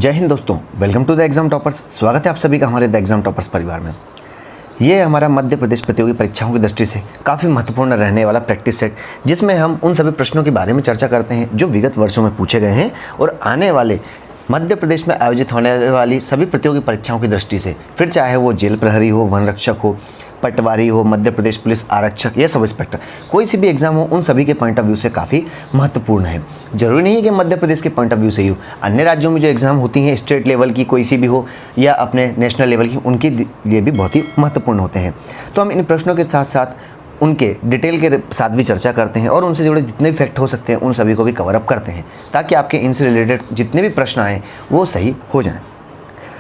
जय हिंद दोस्तों, welcome to the exam toppers. स्वागत है आप सभी का हमारे द एग्ज़ाम टॉपर्स परिवार में। ये हमारा मध्य प्रदेश प्रतियोगी परीक्षाओं की दृष्टि से काफ़ी महत्वपूर्ण रहने वाला प्रैक्टिस सेट, जिसमें हम उन सभी प्रश्नों के बारे में चर्चा करते हैं जो विगत वर्षों में पूछे गए हैं और आने वाले मध्य प्रदेश में आयोजित होने वाली सभी प्रतियोगी परीक्षाओं की दृष्टि से, फिर चाहे वो जेल प्रहरी हो, वन रक्षक हो, पटवारी हो, मध्य प्रदेश पुलिस आरक्षक या सब इंस्पेक्टर, कोई सी भी एग्जाम हो, उन सभी के पॉइंट ऑफ व्यू से काफ़ी महत्वपूर्ण है। जरूरी नहीं है कि मध्य प्रदेश के पॉइंट ऑफ व्यू से ही हो, अन्य राज्यों में जो एग्ज़ाम होती हैं स्टेट लेवल की कोई सी भी हो या अपने नेशनल लेवल की, उनके लिए भी बहुत ही महत्वपूर्ण होते हैं। तो हम इन प्रश्नों के साथ साथ उनके डिटेल के साथ भी चर्चा करते हैं और उनसे जुड़े जितने भी फैक्ट हो सकते हैं उन सभी को भी कवर अप करते हैं, ताकि आपके इनसे रिलेटेड जितने भी प्रश्न आएँ वो सही हो जाएँ।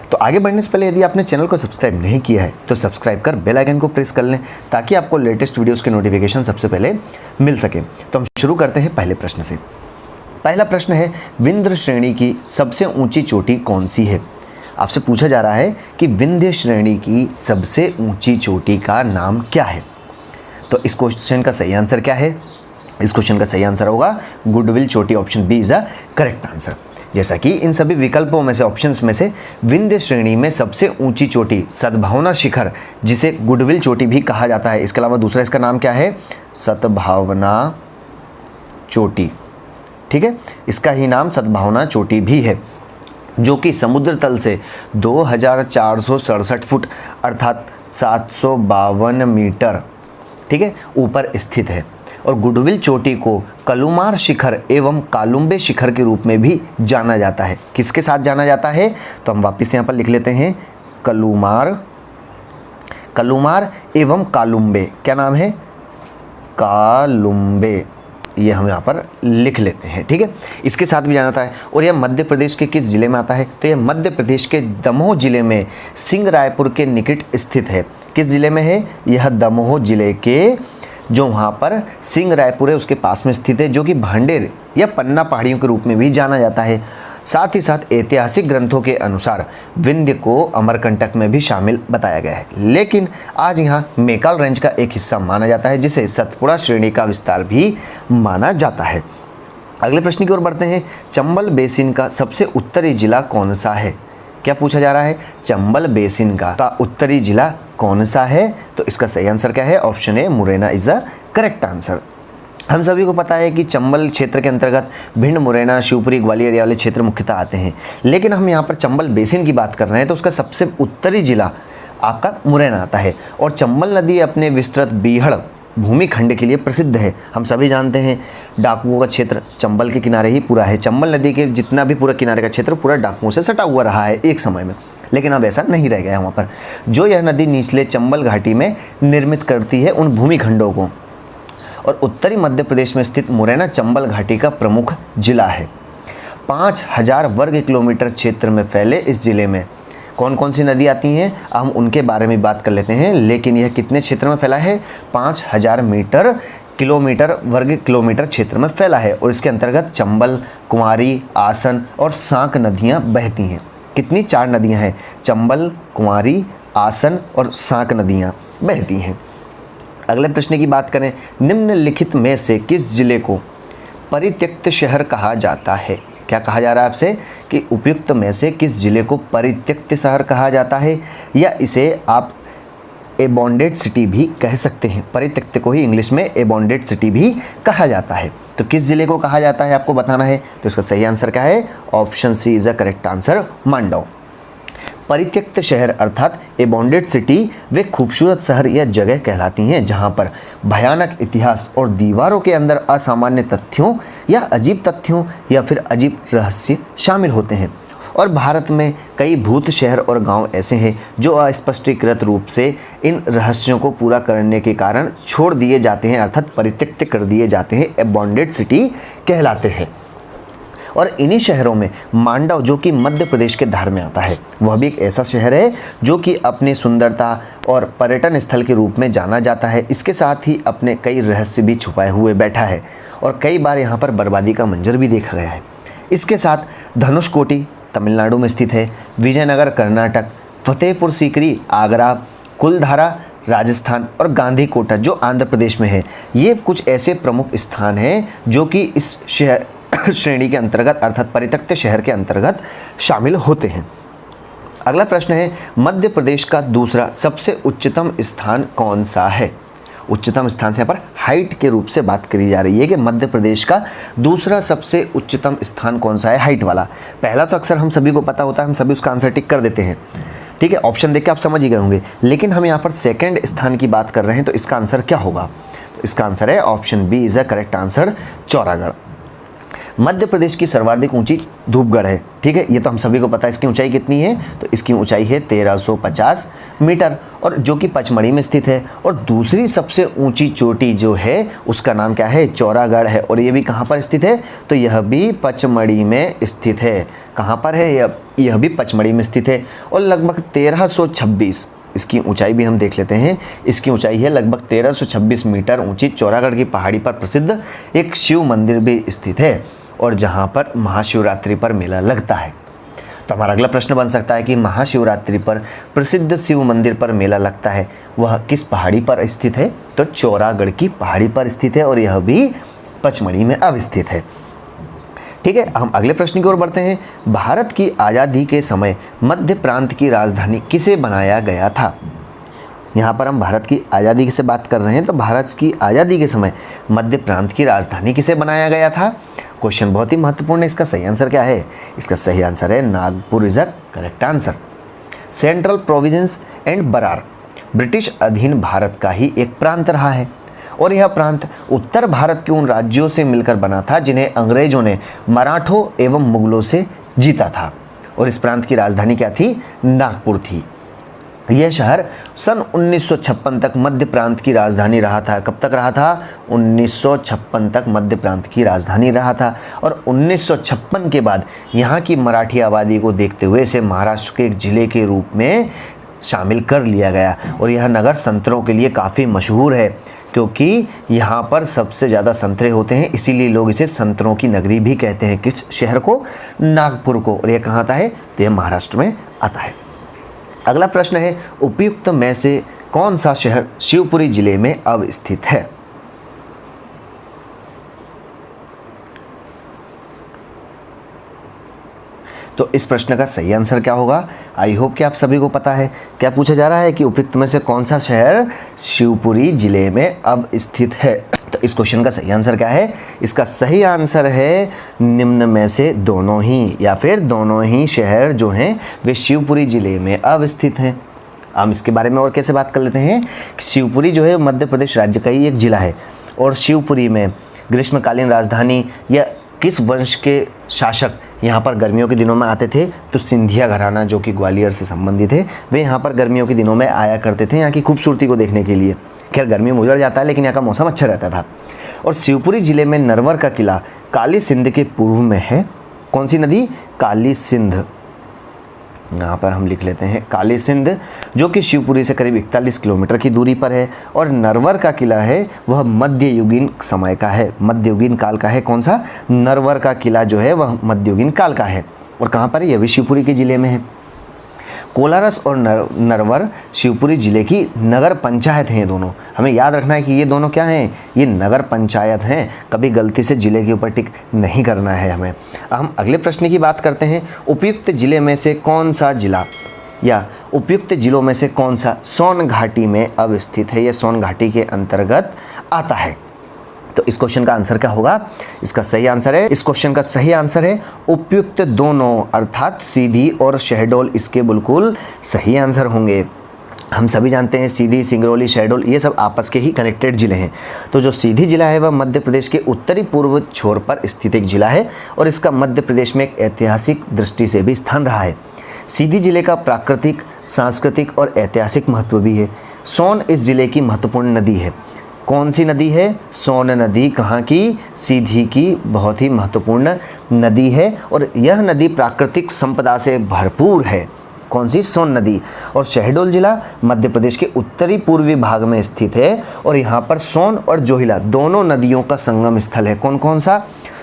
तो आगे बढ़ने से पहले यदि आपने चैनल को सब्सक्राइब नहीं किया है तो सब्सक्राइब कर बेल आइकन को प्रेस कर लें, ताकि आपको लेटेस्ट वीडियोस के नोटिफिकेशन सबसे पहले मिल सके। तो हम शुरू करते हैं पहले प्रश्न से। पहला प्रश्न है, विंध्य श्रेणी की सबसे ऊंची चोटी कौन सी है? आपसे पूछा जा रहा है कि विंध्य श्रेणी की सबसे ऊंची चोटी का नाम क्या है। तो इस क्वेश्चन का सही आंसर क्या है? इस क्वेश्चन का सही आंसर होगा गुडविल चोटी। Option B is a correct answer. जैसा कि इन सभी विकल्पों में से, ऑप्शंस में से, विंध्य श्रेणी में सबसे ऊंची चोटी सद्भावना शिखर, जिसे गुडविल चोटी भी कहा जाता है, इसके अलावा दूसरा इसका नाम क्या है? सद्भावना चोटी। ठीक है, इसका ही नाम सद्भावना चोटी भी है, जो कि समुद्र तल से 2467 फुट अर्थात 752 मीटर, ठीक है, ऊपर स्थित है। और गुडविल चोटी को कलुमार शिखर एवं कालुम्बे शिखर के रूप में भी जाना जाता है। किसके साथ जाना जाता है? तो हम वापस यहाँ पर लिख लेते हैं, कलुमार एवं कालुम्बे। क्या नाम है? कालुम्बे। ये हम यहाँ पर लिख लेते हैं, ठीक है। इसके साथ भी जाना था। और यह मध्य प्रदेश के किस जिले में आता है? तो यह मध्य प्रदेश के दमोह जिले में सिंह रायपुर के निकट स्थित है। किस जिले में है? यह दमोह जिले के, जो वहाँ पर सिंह रायपुर है उसके पास में स्थित है, जो कि भांडेर या पन्ना पहाड़ियों के रूप में भी जाना जाता है। साथ ही साथ ऐतिहासिक ग्रंथों के अनुसार विंध्य को अमरकंटक में भी शामिल बताया गया है, लेकिन आज यहाँ मेकाल रेंज का एक हिस्सा माना जाता है, जिसे सतपुड़ा श्रेणी का विस्तार भी माना जाता है। अगले प्रश्न की ओर बढ़ते हैं। चंबल बेसिन का सबसे उत्तरी जिला कौन सा है? क्या पूछा जा रहा है? चंबल बेसिन का उत्तरी जिला कौन सा है? तो इसका सही आंसर क्या है? Option A, Morena is a correct answer. हम सभी को पता है कि चंबल क्षेत्र के अंतर्गत भिंड, मुरैना, शिवपुरी, ग्वालियर वाले क्षेत्र मुख्यतः आते हैं, लेकिन हम यहाँ पर चंबल बेसिन की बात कर रहे हैं, तो उसका सबसे उत्तरी जिला आपका मुरैना आता है। और चंबल नदी अपने विस्तृत बीहड़ भूमि खंड के लिए प्रसिद्ध है। हम सभी जानते हैं डाकुओं का क्षेत्र चंबल के किनारे ही पूरा है। चंबल नदी के जितना भी पूरा किनारे का क्षेत्र पूरा डाकुओं से सटा हुआ रहा है एक समय में, लेकिन अब ऐसा नहीं रह गया वहाँ पर। जो यह नदी निचले चंबल घाटी में निर्मित करती है उन भूमि खंडों को। और उत्तरी मध्य प्रदेश में स्थित मुरैना चंबल घाटी का प्रमुख जिला है। 5000 वर्ग किलोमीटर क्षेत्र में फैले इस जिले में कौन कौन सी नदी आती हैं, हम उनके बारे में बात कर लेते हैं। लेकिन यह कितने क्षेत्र में फैला है? 5000 वर्ग किलोमीटर क्षेत्र में फैला है। और इसके अंतर्गत चंबल, कुंवारी, आसन और सांक नदियां बहती हैं। कितनी? 4 नदियां हैं। चंबल, कुंवारी, आसन और सांक नदियां बहती हैं। अगले प्रश्न की बात करें, निम्नलिखित में से किस जिले को परित्यक्त शहर कहा जाता है? क्या कहा जा रहा है आपसे कि उपयुक्त में से किस जिले को परित्यक्त शहर कहा जाता है, या इसे आप एबॉन्डेड सिटी भी कह सकते हैं। परित्यक्त को ही इंग्लिश में एबॉन्डेड सिटी भी कहा जाता है। तो किस जिले को कहा जाता है आपको बताना है। तो इसका सही आंसर क्या है? Option C is a correct answer, Mandav. परित्यक्त शहर अर्थात एबॉन्डेड सिटी वे खूबसूरत शहर या जगह कहलाती हैं जहां पर भयानक इतिहास और दीवारों के अंदर असामान्य तथ्यों या अजीब तथ्यों या फिर अजीब रहस्य शामिल होते हैं। और भारत में कई भूत शहर और गांव ऐसे हैं जो अस्पष्टीकृत रूप से इन रहस्यों को पूरा करने के कारण छोड़ दिए जाते हैं, अर्थात परित्यक्त कर दिए जाते हैं, एबॉन्डेड सिटी कहलाते हैं। और इन्हीं शहरों में मांडव, जो कि मध्य प्रदेश के धार में आता है, वह भी एक ऐसा शहर है जो कि अपनी सुंदरता और पर्यटन स्थल के रूप में जाना जाता है। इसके साथ ही अपने कई रहस्य भी छुपाए हुए बैठा है और कई बार यहाँ पर बर्बादी का मंजर भी देखा गया है। इसके साथ धनुषकोटी तमिलनाडु में स्थित है, विजयनगर कर्नाटक, फतेहपुर सीकरी आगरा, कुलधारा राजस्थान और गांधी कोटा जो आंध्र प्रदेश में है। ये कुछ ऐसे प्रमुख स्थान हैं जो कि इस शहर श्रेणी के अंतर्गत अर्थात परित्यक्त शहर के अंतर्गत शामिल होते हैं। अगला प्रश्न है, मध्य प्रदेश का दूसरा सबसे उच्चतम स्थान कौन सा है? उच्चतम स्थान से यहाँ पर हाइट के रूप से बात करी जा रही है कि मध्य प्रदेश का दूसरा सबसे उच्चतम स्थान कौन सा है, हाइट वाला। पहला तो अक्सर हम सभी को पता होता है, हम सभी उसका आंसर टिक कर देते हैं, ठीक है, ऑप्शन देख के आप समझ ही गए होंगे। लेकिन हम यहाँ पर सेकंड स्थान की बात कर रहे हैं, तो इसका आंसर क्या होगा? तो इसका आंसर है option B is a correct answer, Chauragarh. Madhya Pradesh की सर्वाधिक ऊंची धूपगढ़ है, ठीक है, ये तो हम सभी को पता है। इसकी ऊंचाई कितनी है? तो इसकी ऊंचाई है 1350 मीटर, और जो कि पचमढ़ी में स्थित है। और दूसरी सबसे ऊंची चोटी जो है उसका नाम क्या है? चौरागढ़ है, और ये भी कहाँ पर स्थित है? तो यह भी पचमढ़ी में स्थित है। कहाँ पर है? यह भी पचमढ़ी में स्थित है, और लगभग 1326 इसकी ऊंचाई भी हम देख लेते हैं। इसकी ऊंचाई है लगभग 1326 मीटर ऊंची। चौरागढ़ की पहाड़ी पर प्रसिद्ध एक शिव मंदिर भी स्थित है, और जहाँ पर महाशिवरात्रि पर मेला लगता है। तो हमारा अगला प्रश्न बन सकता है कि महाशिवरात्रि पर प्रसिद्ध शिव मंदिर पर मेला लगता है, वह किस पहाड़ी पर स्थित है? तो चौरागढ़ की पहाड़ी पर स्थित है, और यह भी पचमढ़ी में अवस्थित है। ठीक है, हम अगले प्रश्न की ओर बढ़ते हैं। भारत की आज़ादी के समय मध्य प्रांत की राजधानी किसे बनाया गया था? यहाँ पर हम भारत की आज़ादी से बात कर रहे हैं, तो भारत की आज़ादी के समय मध्य प्रांत की राजधानी किसे बनाया गया था? क्वेश्चन बहुत ही महत्वपूर्ण है। इसका सही आंसर क्या है? इसका सही आंसर है Nagpur is a correct answer. Central province and Berar British अधीन भारत का ही एक प्रांत रहा है, और यह प्रांत उत्तर भारत के उन राज्यों से मिलकर बना था जिन्हें अंग्रेजों ने मराठों एवं मुगलों से जीता था। और इस प्रांत की राजधानी क्या थी? नागपुर थी। यह शहर सन 1956 तक मध्य प्रांत की राजधानी रहा था। कब तक रहा था? 1956 तक मध्य प्रांत की राजधानी रहा था, और 1956 के बाद यहाँ की मराठी आबादी को देखते हुए इसे महाराष्ट्र के एक जिले के रूप में शामिल कर लिया गया। और यह नगर संतरों के लिए काफ़ी मशहूर है, क्योंकि यहाँ पर सबसे ज़्यादा संतरे होते हैं, इसीलिए लोग इसे संतरों की नगरी भी कहते हैं। किस शहर को? नागपुर को। और यह कहाँ आता है? तो यह महाराष्ट्र में आता है। अगला प्रश्न है, उपयुक्त में से कौन सा शहर शिवपुरी जिले में अवस्थित है? तो इस प्रश्न का सही आंसर क्या होगा? आई होप कि आप सभी को पता है। क्या पूछा जा रहा है कि उपयुक्त में से कौन सा शहर शिवपुरी जिले में अवस्थित है? तो इस क्वेश्चन का सही आंसर क्या है? इसका सही आंसर है निम्न में से दोनों ही, या फिर दोनों ही शहर जो हैं वे शिवपुरी जिले में अवस्थित हैं। हम इसके बारे में और कैसे बात कर लेते हैं। शिवपुरी जो है मध्य प्रदेश राज्य का ही एक जिला है, और शिवपुरी में ग्रीष्मकालीन राजधानी या किस वंश के शासक यहाँ पर गर्मियों के दिनों में आते थे? तो सिंधिया घराना जो कि ग्वालियर से संबंधित है, वे यहाँ पर गर्मियों के दिनों में आया करते थे यहाँ की खूबसूरती को देखने के लिए। खैर गर्मी में उजड़ जाता है, लेकिन यहाँ का मौसम अच्छा रहता था। और शिवपुरी जिले में नरवर का किला काली सिंध के पूर्व में है। कौन सी नदी? काली सिंध। यहाँ पर हम लिख लेते हैं काली सिंध, जो कि शिवपुरी से करीब 41 किलोमीटर की दूरी पर है। और नरवर का किला है वह मध्ययुगीन समय का है, मध्ययुगीन काल का है। कौन सा? नरवर का किला जो है वह मध्ययुगीन काल का है। और कहाँ पर है? यह भी शिवपुरी के जिले में है। कोलारस और नरवर शिवपुरी जिले की नगर पंचायत हैं ये दोनों। हमें याद रखना है कि ये दोनों क्या हैं? ये नगर पंचायत हैं। कभी गलती से जिले के ऊपर टिक नहीं करना है हमें। हम अगले प्रश्न की बात करते हैं। उपयुक्त जिले में से कौन सा जिला या उपयुक्त जिलों में से कौन सा सोन घाटी में अवस्थित है? यह सोन घाटी के अंतर्गत आता है। तो इस क्वेश्चन का आंसर क्या होगा? इसका सही आंसर है, इस क्वेश्चन का सही आंसर है उपयुक्त दोनों, अर्थात सीधी और शहडोल इसके बिल्कुल सही आंसर होंगे। हम सभी जानते हैं सीधी, सिंगरौली, शहडोल ये सब आपस के ही कनेक्टेड जिले हैं। तो जो सीधी जिला है वह मध्य प्रदेश के उत्तरी पूर्व छोर पर स्थित एक जिला है, और इसका मध्य प्रदेश में एक ऐतिहासिक दृष्टि से भी स्थान रहा है। सीधी जिले का प्राकृतिक, सांस्कृतिक और ऐतिहासिक महत्व भी है। सोन इस जिले की महत्वपूर्ण नदी है। कौन सी नदी है? सोन नदी। कहाँ की? सीधी की बहुत ही महत्वपूर्ण नदी है, और यह नदी प्राकृतिक संपदा से भरपूर है। कौन सी? सोन नदी। और शहडोल जिला मध्य प्रदेश के उत्तरी पूर्वी भाग में स्थित है, और यहाँ पर सोन और जोहिला दोनों नदियों का संगम स्थल है। कौन कौन सा?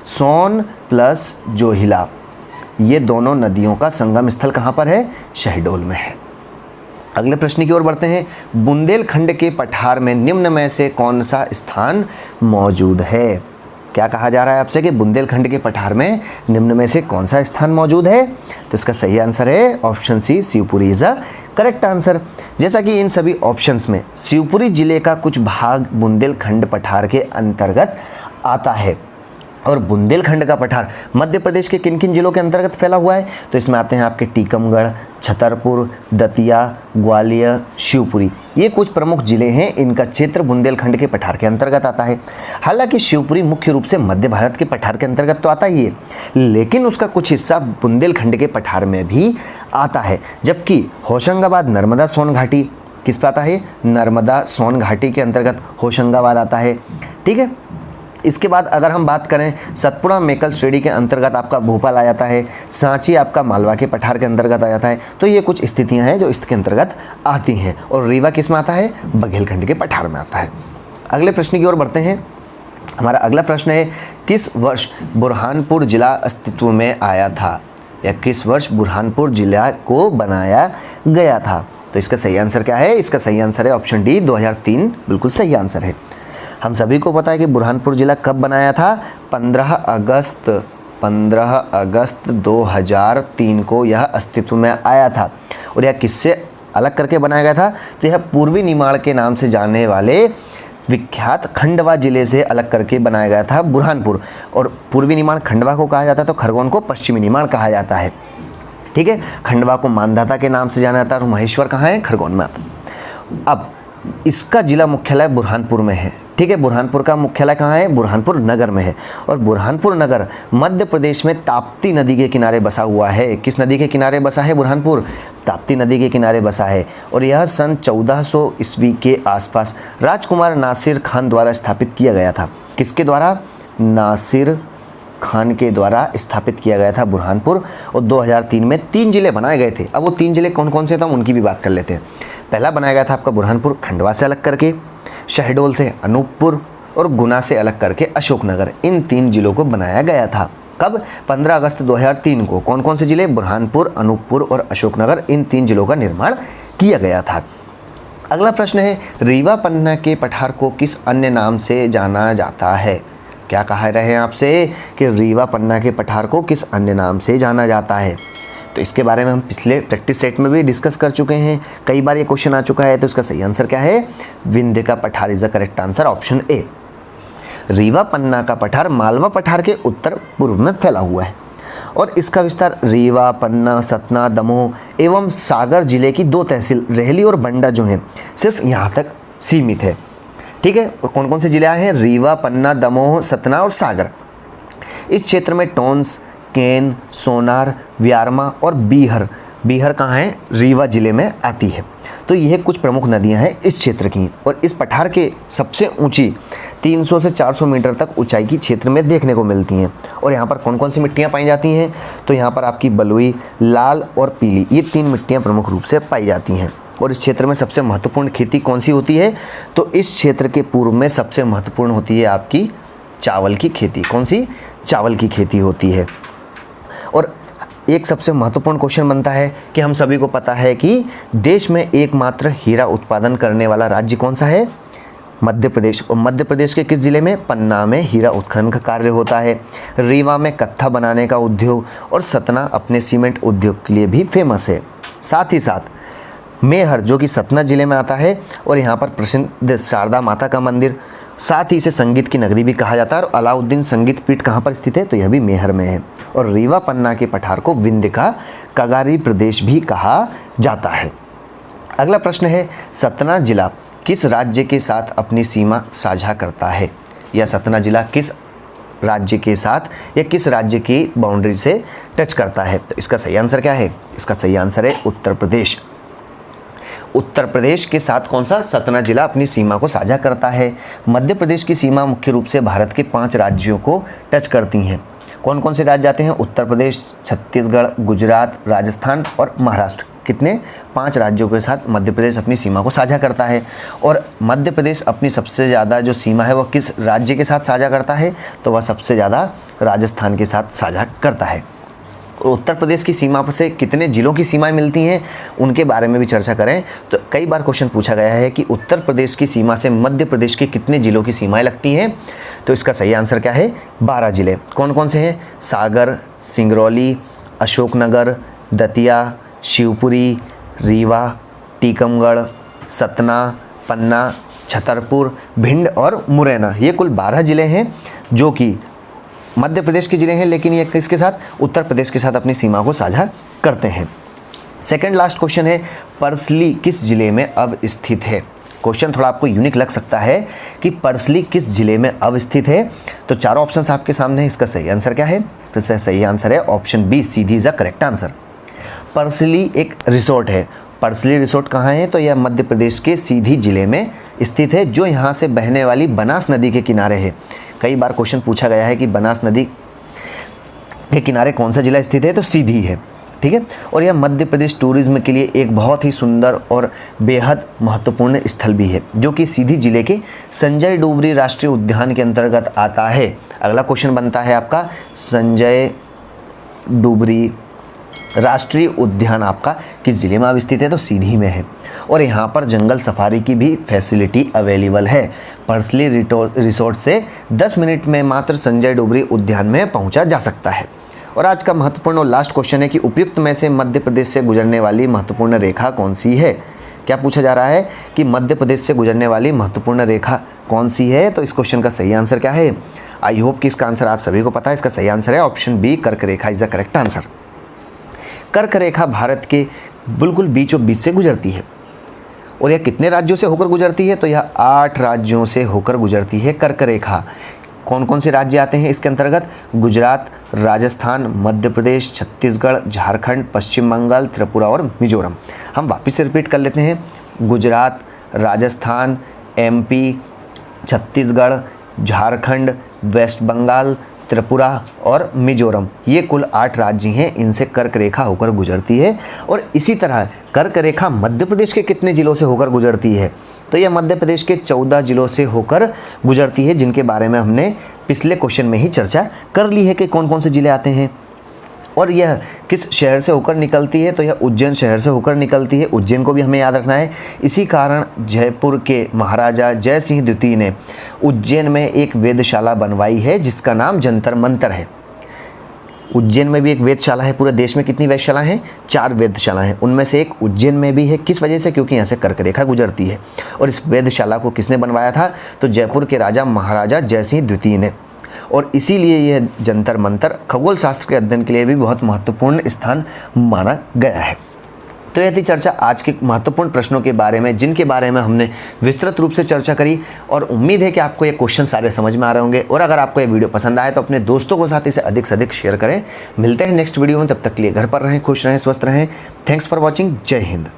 सोन प्लस जोहिला, ये दोनों नदियों का संगम स्थल कहाँ पर है? शहडोल में है। अगले प्रश्न की ओर बढ़ते हैं। बुंदेलखंड के पठार में निम्न में से कौन सा स्थान मौजूद है? क्या कहा जा रहा है आपसे कि बुंदेलखंड के पठार में निम्न में से कौन सा स्थान मौजूद है? तो इसका सही आंसर है option C, Shivpuri is a correct answer. जैसा कि इन सभी ऑप्शंस में शिवपुरी जिले का कुछ भाग बुंदेलखंड पठार के अंतर्गत आता है। और बुंदेलखंड का पठार मध्य प्रदेश के किन किन जिलों के अंतर्गत फैला हुआ है? तो इसमें आते हैं आपके टीकमगढ़, छतरपुर, दतिया, ग्वालियर, शिवपुरी। ये कुछ प्रमुख जिले हैं, इनका क्षेत्र बुंदेलखंड के पठार के अंतर्गत आता है। हालांकि शिवपुरी मुख्य रूप से मध्य भारत के पठार के अंतर्गत तो आता ही है, लेकिन उसका कुछ हिस्सा बुंदेलखंड के पठार में भी आता है। जबकि होशंगाबाद नर्मदा सोन घाटी किस पे आता है? नर्मदा सोन घाटी के अंतर्गत होशंगाबाद आता है। ठीक है, इसके बाद अगर हम बात करें सतपुड़ा मेकल श्रेणी के अंतर्गत आपका भोपाल आ जाता है, सांची आपका मालवा के पठार के अंतर्गत आ जाता है। तो ये कुछ स्थितियां हैं जो इसके अंतर्गत आती हैं। और रीवा किस में आता है? बघेलखंड के पठार में आता है। अगले प्रश्न की ओर बढ़ते हैं। हमारा अगला प्रश्न है, किस वर्ष बुरहानपुर जिला अस्तित्व में आया था, या किस वर्ष बुरहानपुर जिला को बनाया गया था? तो इसका सही आंसर क्या है? इसका सही आंसर है ऑप्शन डी, 2003 बिल्कुल सही आंसर है। हम सभी को पता है कि बुरहानपुर जिला कब बनाया था? 15 अगस्त 2003 को यह अस्तित्व में आया था। और यह किससे अलग करके बनाया गया था? तो यह पूर्वी निमाड़ के नाम से जाने वाले विख्यात खंडवा जिले से अलग करके बनाया गया था बुरहानपुर। और पूर्वी निमाड़ खंडवा को कहा जाता है, तो खरगोन को पश्चिमी निमाड़ कहा जाता है। ठीक है, खंडवा को मानधाता के नाम से जाना जाता है और महेश्वर कहाँ है? खरगोन में आता है। अब इसका जिला मुख्यालय बुरहानपुर में है। ठीक है, बुरहानपुर का मुख्यालय कहाँ है? बुरहानपुर नगर में है। और बुरहानपुर नगर मध्य प्रदेश में ताप्ती नदी के किनारे बसा हुआ है। किस नदी के किनारे बसा है बुरहानपुर? ताप्ती नदी के किनारे बसा है। और यह सन 1400 ईस्वी के आसपास राजकुमार नासिर खान द्वारा स्थापित किया गया था। किसके द्वारा? नासिर खान के द्वारा स्थापित किया गया था बुरहानपुर। और 2003 में 3 जिले बनाए गए थे। अब वो 3 जिले कौन कौन से थे हम उनकी भी बात कर लेते हैं। पहला बनाया गया था आपका बुरहानपुर खंडवा से अलग करके, शहडोल से अनूपपुर और गुना से अलग करके अशोकनगर। इन 3 जिलों को बनाया गया था। कब? 15 अगस्त 2003 को। कौन कौन से जिले? बुरहानपुर, अनूपपुर और अशोकनगर। इन 3 जिलों का निर्माण किया गया था। अगला प्रश्न है, रीवा पन्ना के पठार को किस अन्य नाम से जाना जाता है? क्या कहा रहे हैं आपसे कि रीवा पन्ना के पठार को किस अन्य नाम से जाना जाता है? तो इसके बारे में हम पिछले प्रैक्टिस सेट में भी डिस्कस कर चुके हैं, कई बार ये क्वेश्चन आ चुका है। तो इसका सही आंसर क्या है? विंध्य का पठार is the correct answer, option A. Rewa Panna का पठार मालवा पठार के उत्तर पूर्व में फैला हुआ है और इसका विस्तार रीवा, पन्ना, सतना, दमोह एवं सागर जिले की 2 तहसील रेहली और बंडा जो हैं सिर्फ यहाँ तक सीमित है। ठीक है, और कौन कौन से जिले हैं? रीवा, पन्ना, दमोह, सतना और सागर। इस क्षेत्र में टोंस, केन, सोनार, व्यारमा और बीहर कहाँ है? रीवा जिले में आती है। तो यह कुछ प्रमुख नदियां हैं इस क्षेत्र की। और इस पठार के सबसे ऊंची 300 से 400 मीटर तक ऊंचाई की क्षेत्र में देखने को मिलती हैं। और यहाँ पर कौन कौन सी मिट्टियाँ पाई जाती हैं? तो यहाँ पर आपकी बलुई, लाल और पीली, ये 3 मिट्टियाँ प्रमुख रूप से पाई जाती हैं। और इस क्षेत्र में सबसे महत्वपूर्ण खेती कौन सी होती है? तो इस क्षेत्र के पूर्व में सबसे महत्वपूर्ण होती है आपकी चावल की खेती। कौन सी? चावल की खेती होती है। और एक सबसे महत्वपूर्ण क्वेश्चन बनता है कि हम सभी को पता है कि देश में एकमात्र हीरा उत्पादन करने वाला राज्य कौन सा है? मध्य प्रदेश। और मध्य प्रदेश के किस जिले में? पन्ना में हीरा उत्खनन का कार्य होता है। रीवा में कत्था बनाने का उद्योग और सतना अपने सीमेंट उद्योग के लिए भी फेमस है। साथ ही साथ मेहर जो कि सतना जिले में आता है और यहाँ पर प्रसिद्ध शारदा माता का मंदिर, साथ ही इसे संगीत की नगरी भी कहा जाता है। और अलाउद्दीन संगीत पीठ कहाँ पर स्थित है? तो यह भी मेहर में है। और रीवा पन्ना के पठार को विंध्य का कगारी प्रदेश भी कहा जाता है। अगला प्रश्न है, सतना जिला किस राज्य के साथ अपनी सीमा साझा करता है? या सतना जिला किस राज्य के साथ या किस राज्य की बाउंड्री से टच करता है? तो इसका सही आंसर क्या है? इसका सही आंसर है उत्तर प्रदेश। उत्तर प्रदेश के साथ कौन सा? सतना जिला अपनी सीमा को साझा करता है। मध्य प्रदेश की सीमा मुख्य रूप से भारत के 5 राज्यों को टच करती हैं। कौन कौन से राज्य आते हैं? उत्तर प्रदेश, छत्तीसगढ़, गुजरात, राजस्थान और महाराष्ट्र। कितने? 5 राज्यों के साथ मध्य प्रदेश अपनी सीमा को साझा करता है। और मध्य प्रदेश अपनी सबसे ज़्यादा जो सीमा है वो किस राज्य के साथ साझा करता है? तो वह सबसे ज़्यादा राजस्थान के साथ साझा करता है। उत्तर प्रदेश की सीमा से कितने जिलों की सीमाएं मिलती हैं उनके बारे में भी चर्चा करें। तो कई बार क्वेश्चन पूछा गया है कि उत्तर प्रदेश की सीमा से मध्य प्रदेश के कितने जिलों की सीमाएं लगती हैं? तो इसका सही आंसर क्या है, 12 जिले। कौन कौन से हैं, सागर, सिंगरौली, अशोकनगर, दतिया, शिवपुरी, रीवा, टीकमगढ़, सतना, पन्ना, छतरपुर, भिंड और मुरैना। ये कुल 12 जिले हैं जो कि मध्य प्रदेश के जिले हैं, लेकिन ये किसके साथ, उत्तर प्रदेश के साथ अपनी सीमा को साझा करते हैं। सेकंड लास्ट क्वेश्चन है, परसली किस जिले में अब स्थित है। क्वेश्चन थोड़ा आपको यूनिक लग सकता है कि परसली किस जिले में अब स्थित है। तो चारों ऑप्शंस आपके सामने हैं, इसका सही आंसर क्या है, इसका सही आंसर है option B, Sidhi is the correct answer. Parsili एक रिसोर्ट है। परसली रिसोर्ट कहाँ है, तो यह मध्य प्रदेश के सीधी जिले में स्थित है, जो यहाँ से बहने वाली बनास नदी के किनारे है। कई बार क्वेश्चन पूछा गया है कि बनास नदी के किनारे कौन सा जिला स्थित है, तो सीधी है, ठीक है। और यह मध्य प्रदेश टूरिज्म के लिए एक बहुत ही सुंदर और बेहद महत्वपूर्ण स्थल भी है, जो कि सीधी जिले के संजय डोबरी राष्ट्रीय उद्यान के अंतर्गत आता है। अगला क्वेश्चन बनता है आपका, संजय डोबरी राष्ट्रीय उद्यान आपका किस जिले में अवस्थित है, तो सीधी में है। और यहाँ पर जंगल सफारी की भी फैसिलिटी अवेलेबल है। परसली रिसोर्ट से 10 मिनट में मात्र संजय डोबरी उद्यान में पहुँचा जा सकता है। और आज का महत्वपूर्ण और लास्ट क्वेश्चन है कि उपयुक्त में से मध्य प्रदेश से गुजरने वाली महत्वपूर्ण रेखा कौन सी है। क्या पूछा जा रहा है कि मध्य प्रदेश से गुजरने वाली महत्वपूर्ण रेखा कौन सी है, तो इस क्वेश्चन का सही आंसर क्या है। आई होप कि इसका आंसर आप सभी को पता है। इसका सही आंसर है ऑप्शन बी, कर्क रेखा इज द करेक्ट आंसर। कर्क रेखा भारत के बिल्कुल बीचों बीच से गुजरती है। और यह कितने राज्यों से होकर गुजरती है, तो यह 8 राज्यों से होकर गुजरती है कर्क रेखा। कौन कौन से राज्य आते हैं इसके अंतर्गत, गुजरात, राजस्थान, मध्य प्रदेश, छत्तीसगढ़, झारखंड, पश्चिम बंगाल, त्रिपुरा और मिजोरम। हम वापस से रिपीट कर लेते हैं, गुजरात, राजस्थान, एमपी, छत्तीसगढ़, झारखंड, वेस्ट बंगाल, त्रिपुरा और मिजोरम। ये कुल 8 राज्य हैं, इनसे कर्क रेखा होकर गुजरती है। और इसी तरह कर्क रेखा मध्य प्रदेश के कितने जिलों से होकर गुजरती है, तो यह मध्य प्रदेश के 14 जिलों से होकर गुजरती है, जिनके बारे में हमने पिछले क्वेश्चन में ही चर्चा कर ली है कि कौन कौन से जिले आते हैं। और यह किस शहर से होकर निकलती है, तो यह उज्जैन शहर से होकर निकलती है। उज्जैन को भी हमें याद रखना है। इसी कारण जयपुर के महाराजा जय सिंह द्वितीय ने उज्जैन में एक वेधशाला बनवाई है, जिसका नाम जंतर मंतर है। उज्जैन में भी एक वेधशाला है। पूरे देश में कितनी वेधशाला हैं, 4 वेधशाला हैं, उनमें से एक उज्जैन में भी है। किस वजह से, क्योंकि यहाँ से कर्क रेखा गुजरती है। और इस वेधशाला को किसने बनवाया था, तो जयपुर के राजा महाराजा जय सिंह द्वितीय ने। और इसीलिए यह जंतर मंतर खगोल शास्त्र के अध्ययन के लिए भी बहुत महत्वपूर्ण स्थान माना गया है। तो यह थी चर्चा आज के महत्वपूर्ण प्रश्नों के बारे में, जिनके बारे में हमने विस्तृत रूप से चर्चा करी। और उम्मीद है कि आपको ये क्वेश्चन सारे समझ में आ रहे होंगे। और अगर आपको ये वीडियो पसंद आए तो अपने दोस्तों के साथ इसे अधिक से अधिक शेयर करें। मिलते हैं नेक्स्ट वीडियो में, तब तक के लिए घर पर रहें, खुश रहें, स्वस्थ रहें। Thanks for watching. जय हिंद।